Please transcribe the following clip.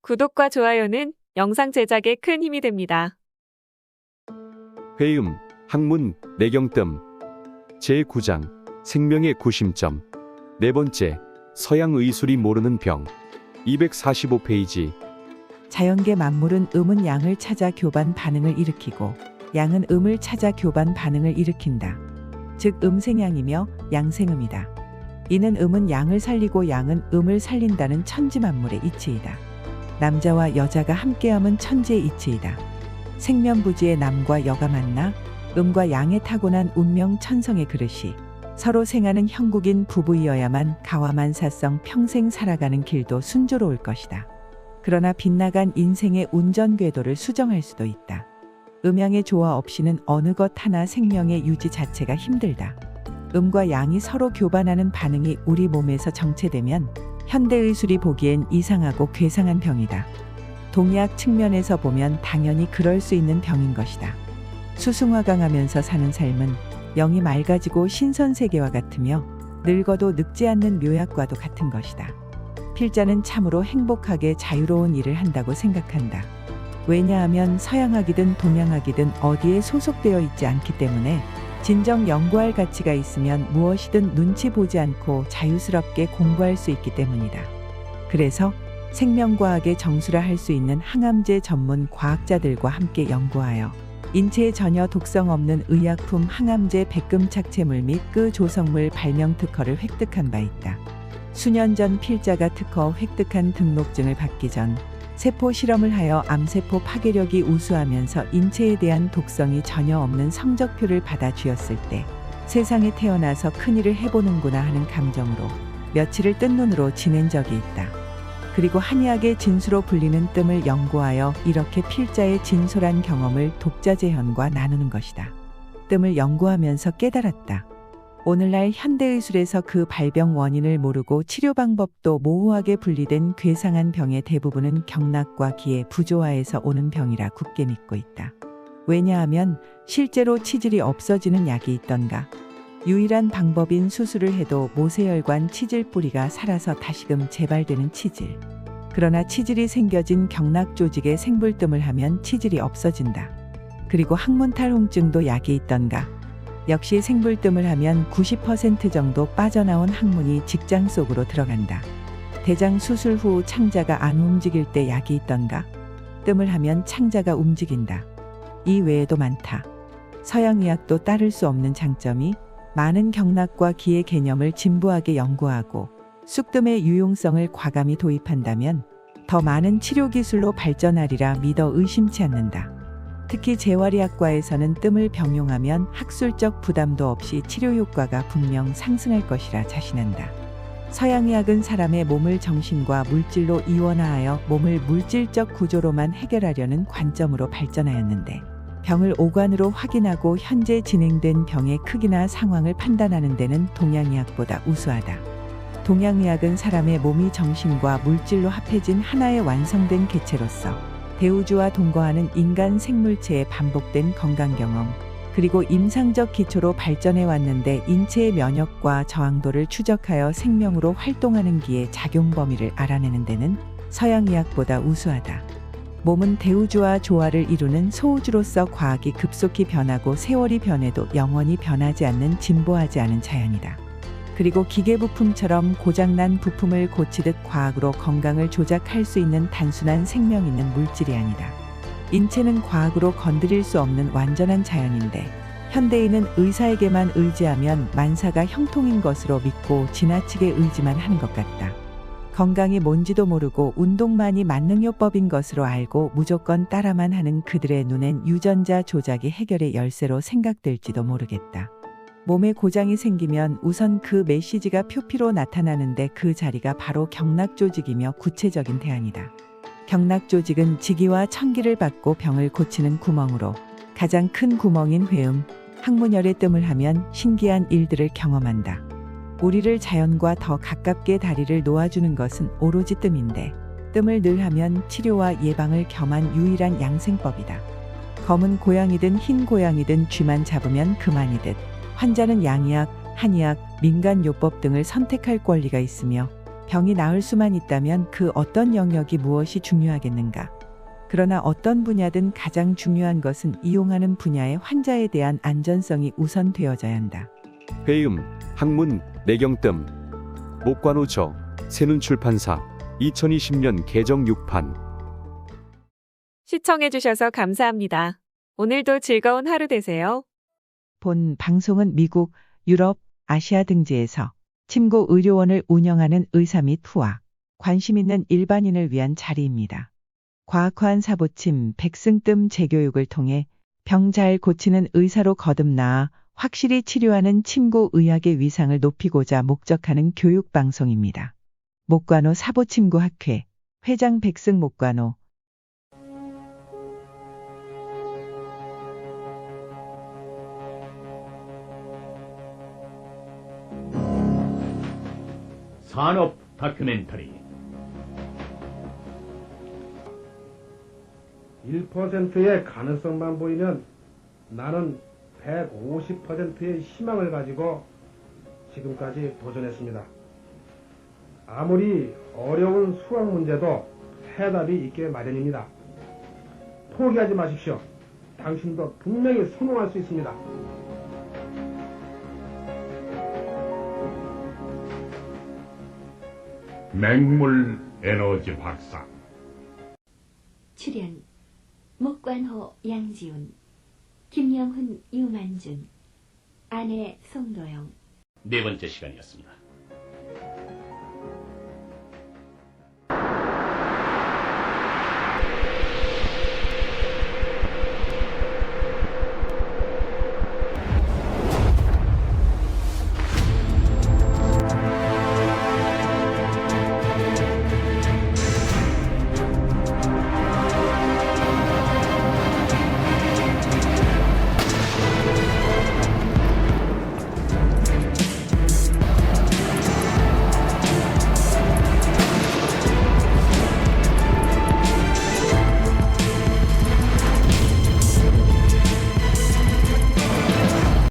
구독과 좋아요는 영상 제작에 큰 힘이 됩니다. 회음, 학문, 내경뜸 제9장 생명의 구심점 네 번째 서양 의술이 모르는 병 245페이지 자연계 만물은 음은 양을 찾아 교반 반응을 일으키고 양은 음을 찾아 교반 반응을 일으킨다. 즉 음생양이며 양생음이다. 이는 음은 양을 살리고 양은 음을 살린다는 천지만물의 이치이다. 남자와 여자가 함께함은 천지의 이치이다. 생면부지의 남과 여가 만나 음과 양의 타고난 운명 천성의 그릇이 서로 생하는 형국인 부부이어야만 가와만사성 평생 살아가는 길도 순조로울 것이다. 그러나 빗나간 인생의 운전궤도를 수정할 수도 있다. 음양의 조화 없이는 어느 것 하나 생명의 유지 자체가 힘들다. 음과 양이 서로 교반하는 반응이 우리 몸에서 정체되면 현대의술이 보기엔 이상하고 괴상한 병이다. 동의학 측면에서 보면 당연히 그럴 수 있는 병인 것이다. 수승화강하면서 사는 삶은 영이 맑아지고 신선세계와 같으며 늙어도 늙지 않는 묘약과도 같은 것이다. 필자는 참으로 행복하게 자유로운 일을 한다고 생각한다. 왜냐하면 서양학이든 동양학이든 어디에 소속되어 있지 않기 때문에 진정 연구할 가치가 있으면 무엇이든 눈치 보지 않고 자유스럽게 공부할 수 있기 때문이다. 그래서 생명과학의 정수라 할 수 있는 항암제 전문 과학자들과 함께 연구하여 인체에 전혀 독성 없는 의약품 항암제 백금착체물 및 그 조성물 발명 특허를 획득한 바 있다. 수년 전 필자가 특허 획득한 등록증을 받기 전 세포 실험을 하여 암세포 파괴력이 우수하면서 인체에 대한 독성이 전혀 없는 성적표를 받아 주었을 때 세상에 태어나서 큰일을 해보는구나 하는 감정으로 며칠을 뜬 눈으로 지낸 적이 있다. 그리고 한의학의 진수로 불리는 뜸을 연구하여 이렇게 필자의 진솔한 경험을 독자재현과 나누는 것이다. 뜸을 연구하면서 깨달았다. 오늘날 현대의술에서 그 발병 원인을 모르고 치료 방법도 모호하게 분리된 괴상한 병의 대부분은 경락과 기의 부조화에서 오는 병이라 굳게 믿고 있다. 왜냐하면 실제로 치질이 없어지는 약이 있던가. 유일한 방법인 수술을 해도 모세혈관 치질 뿌리가 살아서 다시금 재발되는 치질. 그러나 치질이 생겨진 경락 조직에 생불뜸을 하면 치질이 없어진다. 그리고 항문탈홍증도 약이 있던가. 역시 생불뜸을 하면 90% 정도 빠져나온 항문이 직장 속으로 들어간다. 대장 수술 후 창자가 안 움직일 때 약이 있던가? 뜸을 하면 창자가 움직인다. 이 외에도 많다. 서양의학도 따를 수 없는 장점이 많은 경락과 기의 개념을 진부하게 연구하고 쑥뜸의 유용성을 과감히 도입한다면 더 많은 치료 기술로 발전하리라 믿어 의심치 않는다. 특히 재활의학과에서는 뜸을 병용하면 학술적 부담도 없이 치료 효과가 분명 상승할 것이라 자신한다. 서양의학은 사람의 몸을 정신과 물질로 이원화하여 몸을 물질적 구조로만 해결하려는 관점으로 발전하였는데 병을 오관으로 확인하고 현재 진행된 병의 크기나 상황을 판단하는 데는 동양의학보다 우수하다. 동양의학은 사람의 몸이 정신과 물질로 합해진 하나의 완성된 개체로서 대우주와 동거하는 인간 생물체의 반복된 건강경험, 그리고 임상적 기초로 발전해 왔는데 인체의 면역과 저항도를 추적하여 생명으로 활동하는 기의 작용 범위를 알아내는 데는 서양의학보다 우수하다. 몸은 대우주와 조화를 이루는 소우주로서 과학이 급속히 변하고 세월이 변해도 영원히 변하지 않는 진보하지 않은 자연이다. 그리고 기계부품처럼 고장난 부품을 고치듯 과학으로 건강을 조작할 수 있는 단순한 생명 있는 물질이 아니다. 인체는 과학으로 건드릴 수 없는 완전한 자연인데 현대인은 의사에게만 의지하면 만사가 형통인 것으로 믿고 지나치게 의지만 하는 것 같다. 건강이 뭔지도 모르고 운동만이 만능요법인 것으로 알고 무조건 따라만 하는 그들의 눈엔 유전자 조작이 해결의 열쇠로 생각될지도 모르겠다. 몸에 고장이 생기면 우선 그 메시지가 표피로 나타나는데 그 자리가 바로 경락조직이며 구체적인 대안이다. 경락조직은 지기와 천기를 받고 병을 고치는 구멍으로 가장 큰 구멍인 회음, 항문열의 뜸을 하면 신기한 일들을 경험한다. 우리를 자연과 더 가깝게 다리를 놓아주는 것은 오로지 뜸인데 뜸을 늘 하면 치료와 예방을 겸한 유일한 양생법이다. 검은 고양이든 흰 고양이든 쥐만 잡으면 그만이듯 환자는 양의학, 한의학, 민간요법 등을 선택할 권리가 있으며 병이 나을 수만 있다면 그 어떤 영역이 무엇이 중요하겠는가? 그러나 어떤 분야든 가장 중요한 것은 이용하는 분야의 환자에 대한 안전성이 우선되어져야 한다. 회음, 학문, 내경뜸. 목관호 저, 새눈출판사. 2020년 개정 6판. 시청해주셔서 감사합니다. 오늘도 즐거운 하루 되세요. 본 방송은 미국, 유럽, 아시아 등지에서 침구 의료원을 운영하는 의사 및 후와 관심 있는 일반인을 위한 자리입니다. 과학화한 사보침, 백승뜸 재교육을 통해 병 잘 고치는 의사로 거듭나아 확실히 치료하는 침구 의학의 위상을 높이고자 목적하는 교육 방송입니다. 목관호 사보침구학회 회장 백승 목관호. 산업 다큐멘터리 1%의 가능성만 보이면 나는 150%의 희망을 가지고 지금까지 도전했습니다. 아무리 어려운 수학 문제도 해답이 있게 마련입니다. 포기하지 마십시오. 당신도 분명히 성공할 수 있습니다. 맹물 에너지 박사 출연 목관호 양지훈, 김영훈 유만준, 아내 송도영. 네 번째 시간이었습니다.